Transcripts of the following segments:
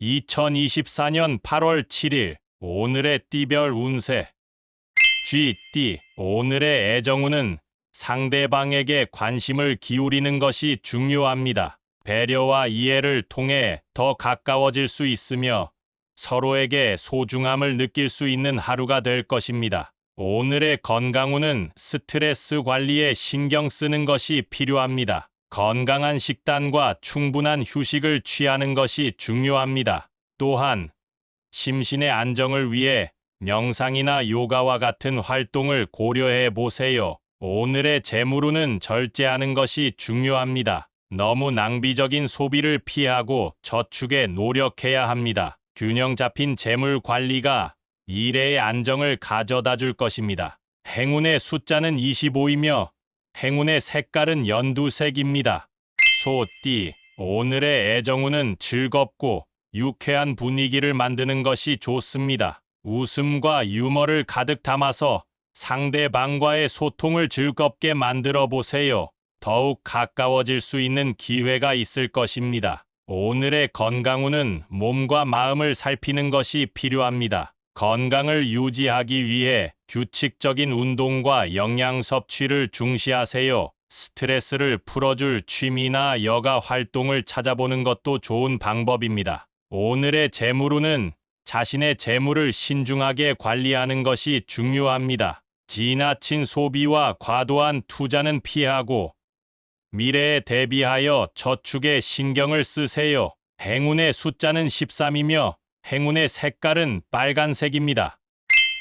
2024년 8월 7일 오늘의 띠별 운세. 쥐띠. 오늘의 애정운은 상대방에게 관심을 기울이는 것이 중요합니다. 배려와 이해를 통해 더 가까워질 수 있으며 서로에게 소중함을 느낄 수 있는 하루가 될 것입니다. 오늘의 건강운은 스트레스 관리에 신경 쓰는 것이 필요합니다. 건강한 식단과 충분한 휴식을 취하는 것이 중요합니다. 또한 심신의 안정을 위해 명상이나 요가와 같은 활동을 고려해 보세요. 오늘의 재물운은 절제하는 것이 중요합니다. 너무 낭비적인 소비를 피하고 저축에 노력해야 합니다. 균형 잡힌 재물 관리가 미래의 안정을 가져다 줄 것입니다. 행운의 숫자는 25이며 행운의 색깔은 연두색입니다. 소띠. 오늘의 애정운은 즐겁고 유쾌한 분위기를 만드는 것이 좋습니다. 웃음과 유머를 가득 담아서 상대방과의 소통을 즐겁게 만들어 보세요. 더욱 가까워질 수 있는 기회가 있을 것입니다. 오늘의 건강운은 몸과 마음을 살피는 것이 필요합니다. 건강을 유지하기 위해 규칙적인 운동과 영양 섭취를 중시하세요. 스트레스를 풀어줄 취미나 여가 활동을 찾아보는 것도 좋은 방법입니다. 오늘의 재물운은 자신의 재물을 신중하게 관리하는 것이 중요합니다. 지나친 소비와 과도한 투자는 피하고 미래에 대비하여 저축에 신경을 쓰세요. 행운의 숫자는 13이며 행운의 색깔은 빨간색입니다.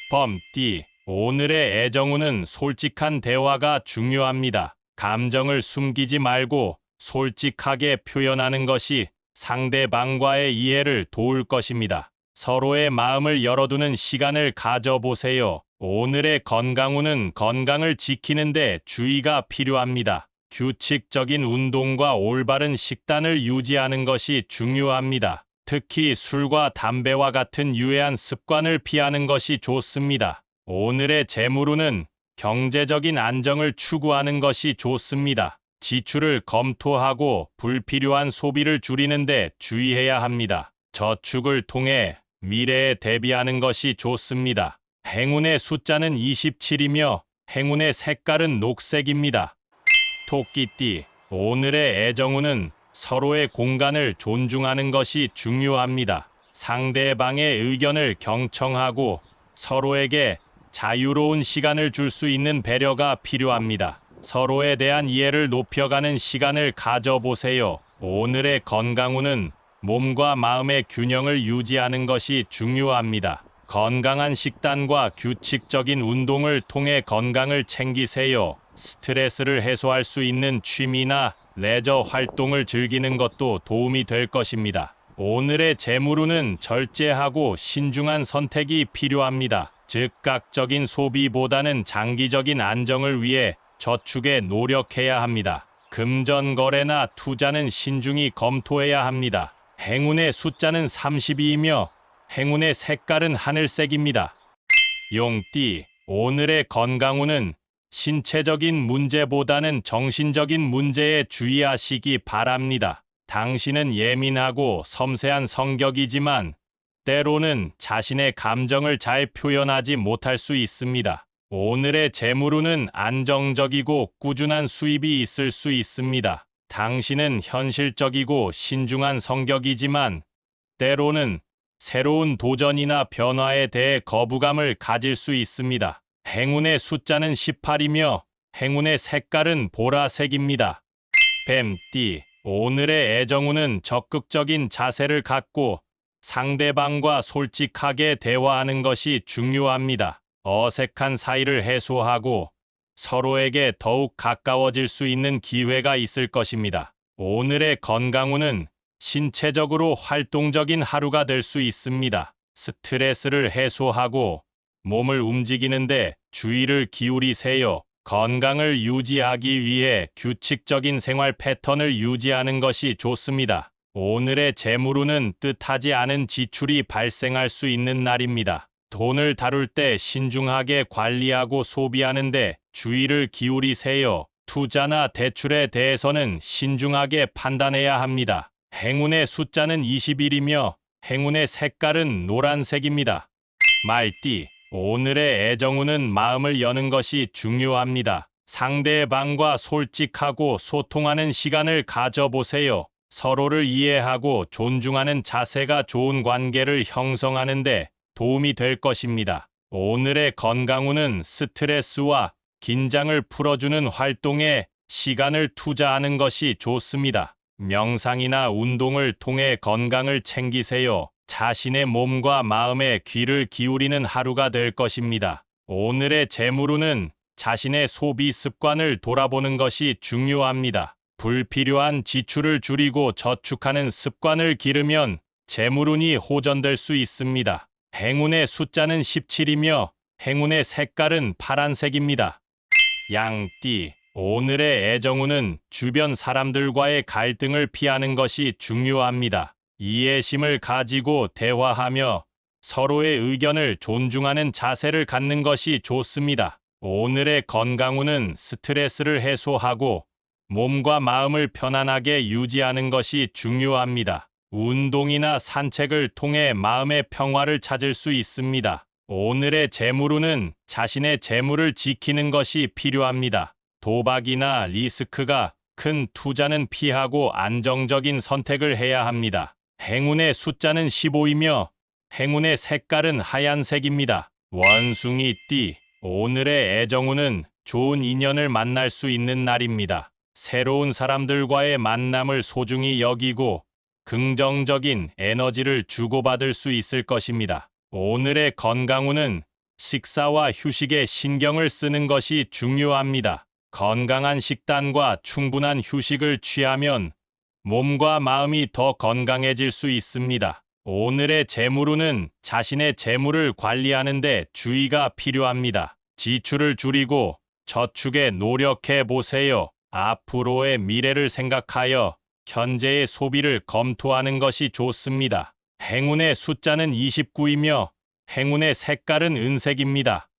범띠. 오늘의 애정운은 솔직한 대화가 중요합니다. 감정을 숨기지 말고 솔직하게 표현하는 것이 상대방과의 이해를 도울 것입니다. 서로의 마음을 열어두는 시간을 가져보세요. 오늘의 건강운은 건강을 지키는데 주의가 필요합니다. 규칙적인 운동과 올바른 식단을 유지하는 것이 중요합니다. 특히 술과 담배와 같은 유해한 습관을 피하는 것이 좋습니다. 오늘의 재물운은 경제적인 안정을 추구하는 것이 좋습니다. 지출을 검토하고 불필요한 소비를 줄이는 데 주의해야 합니다. 저축을 통해 미래에 대비하는 것이 좋습니다. 행운의 숫자는 27이며 행운의 색깔은 녹색입니다. 토끼띠. 오늘의 애정운은 서로의 공간을 존중하는 것이 중요합니다. 상대방의 의견을 경청하고 서로에게 자유로운 시간을 줄 수 있는 배려가 필요합니다. 서로에 대한 이해를 높여가는 시간을 가져보세요. 오늘의 건강운은 몸과 마음의 균형을 유지하는 것이 중요합니다. 건강한 식단과 규칙적인 운동을 통해 건강을 챙기세요. 스트레스를 해소할 수 있는 취미나 레저 활동을 즐기는 것도 도움이 될 것입니다. 오늘의 재물운은 절제하고 신중한 선택이 필요합니다. 즉각적인 소비보다는 장기적인 안정을 위해 저축에 노력해야 합니다. 금전거래나 투자는 신중히 검토해야 합니다. 행운의 숫자는 32이며 행운의 색깔은 하늘색입니다. 용띠. 오늘의 건강운은 신체적인 문제보다는 정신적인 문제에 주의하시기 바랍니다. 당신은 예민하고 섬세한 성격이지만 때로는 자신의 감정을 잘 표현하지 못할 수 있습니다. 오늘의 재물운은 안정적이고 꾸준한 수입이 있을 수 있습니다. 당신은 현실적이고 신중한 성격이지만 때로는 새로운 도전이나 변화에 대해 거부감을 가질 수 있습니다. 행운의 숫자는 18이며 행운의 색깔은 보라색입니다. 뱀띠. 오늘의 애정운은 적극적인 자세를 갖고 상대방과 솔직하게 대화하는 것이 중요합니다. 어색한 사이를 해소하고 서로에게 더욱 가까워질 수 있는 기회가 있을 것입니다. 오늘의 건강운은 신체적으로 활동적인 하루가 될 수 있습니다. 스트레스를 해소하고 몸을 움직이는데 주의를 기울이세요. 건강을 유지하기 위해 규칙적인 생활 패턴을 유지하는 것이 좋습니다. 오늘의 재물운은 뜻하지 않은 지출이 발생할 수 있는 날입니다. 돈을 다룰 때 신중하게 관리하고 소비하는데 주의를 기울이세요. 투자나 대출에 대해서는 신중하게 판단해야 합니다. 행운의 숫자는 21이며 행운의 색깔은 노란색입니다. 말띠, 오늘의 애정운은 마음을 여는 것이 중요합니다. 상대방과 솔직하고 소통하는 시간을 가져보세요. 서로를 이해하고 존중하는 자세가 좋은 관계를 형성하는 데 도움이 될 것입니다. 오늘의 건강운은 스트레스와 긴장을 풀어주는 활동에 시간을 투자하는 것이 좋습니다. 명상이나 운동을 통해 건강을 챙기세요. 자신의 몸과 마음에 귀를 기울이는 하루가 될 것입니다. 오늘의 재물운은 자신의 소비 습관을 돌아보는 것이 중요합니다. 불필요한 지출을 줄이고 저축하는 습관을 기르면 재물운이 호전될 수 있습니다. 행운의 숫자는 17이며 행운의 색깔은 파란색입니다. 양띠, 오늘의 애정운은 주변 사람들과의 갈등을 피하는 것이 중요합니다. 이해심을 가지고 대화하며 서로의 의견을 존중하는 자세를 갖는 것이 좋습니다. 오늘의 건강운은 스트레스를 해소하고 몸과 마음을 편안하게 유지하는 것이 중요합니다. 운동이나 산책을 통해 마음의 평화를 찾을 수 있습니다. 오늘의 재물운은 자신의 재물을 지키는 것이 필요합니다. 도박이나 리스크가 큰 투자는 피하고 안정적인 선택을 해야 합니다. 행운의 숫자는 15이며 행운의 색깔은 하얀색입니다. 원숭이띠, 오늘의 애정운은 좋은 인연을 만날 수 있는 날입니다. 새로운 사람들과의 만남을 소중히 여기고 긍정적인 에너지를 주고받을 수 있을 것입니다. 오늘의 건강운은 식사와 휴식에 신경을 쓰는 것이 중요합니다. 건강한 식단과 충분한 휴식을 취하면 몸과 마음이 더 건강해질 수 있습니다. 오늘의 재물운은 자신의 재물을 관리하는 데 주의가 필요합니다. 지출을 줄이고 저축에 노력해 보세요. 앞으로의 미래를 생각하여 현재의 소비를 검토하는 것이 좋습니다. 행운의 숫자는 29이며 행운의 색깔은 은색입니다.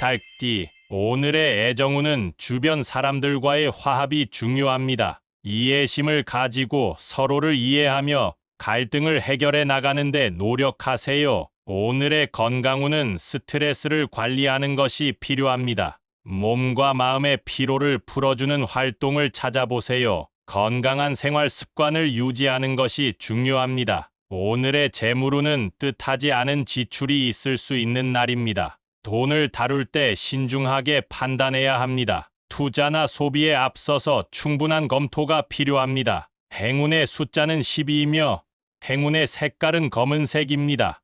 닭띠, 오늘의 애정운은 주변 사람들과의 화합이 중요합니다. 이해심을 가지고 서로를 이해하며 갈등을 해결해 나가는 데 노력하세요. 오늘의 건강운은 스트레스를 관리하는 것이 필요합니다. 몸과 마음의 피로를 풀어주는 활동을 찾아보세요. 건강한 생활 습관을 유지하는 것이 중요합니다. 오늘의 재물운은 뜻하지 않은 지출이 있을 수 있는 날입니다. 돈을 다룰 때 신중하게 판단해야 합니다. 투자나 소비에 앞서서 충분한 검토가 필요합니다. 행운의 숫자는 12이며 행운의 색깔은 검은색입니다.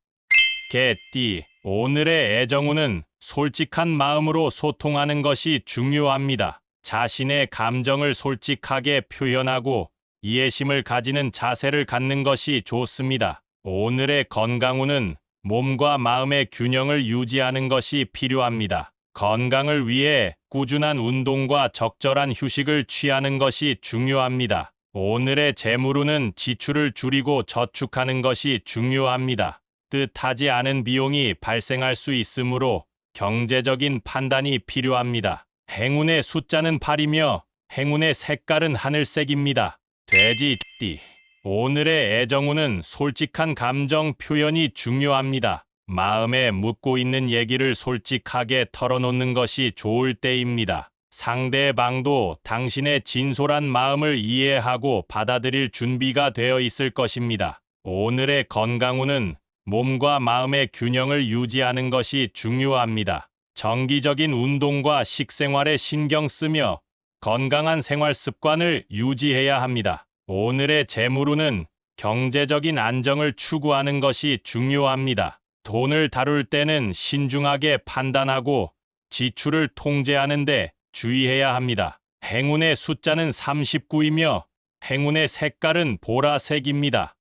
개띠, 오늘의 애정운은 솔직한 마음으로 소통하는 것이 중요합니다. 자신의 감정을 솔직하게 표현하고 이해심을 가지는 자세를 갖는 것이 좋습니다. 오늘의 건강운은 몸과 마음의 균형을 유지하는 것이 필요합니다. 건강을 위해 꾸준한 운동과 적절한 휴식을 취하는 것이 중요합니다. 오늘의 재물운은 지출을 줄이고 저축하는 것이 중요합니다. 뜻하지 않은 비용이 발생할 수 있으므로 경제적인 판단이 필요합니다. 행운의 숫자는 8이며 행운의 색깔은 하늘색입니다. 돼지띠, 오늘의 애정운은 솔직한 감정 표현이 중요합니다. 마음에 묻고 있는 얘기를 솔직하게 털어놓는 것이 좋을 때입니다. 상대방도 당신의 진솔한 마음을 이해하고 받아들일 준비가 되어 있을 것입니다. 오늘의 건강운은 몸과 마음의 균형을 유지하는 것이 중요합니다. 정기적인 운동과 식생활에 신경 쓰며 건강한 생활 습관을 유지해야 합니다. 오늘의 재물운은 경제적인 안정을 추구하는 것이 중요합니다. 돈을 다룰 때는 신중하게 판단하고 지출을 통제하는 데 주의해야 합니다. 행운의 숫자는 39이며 행운의 색깔은 보라색입니다.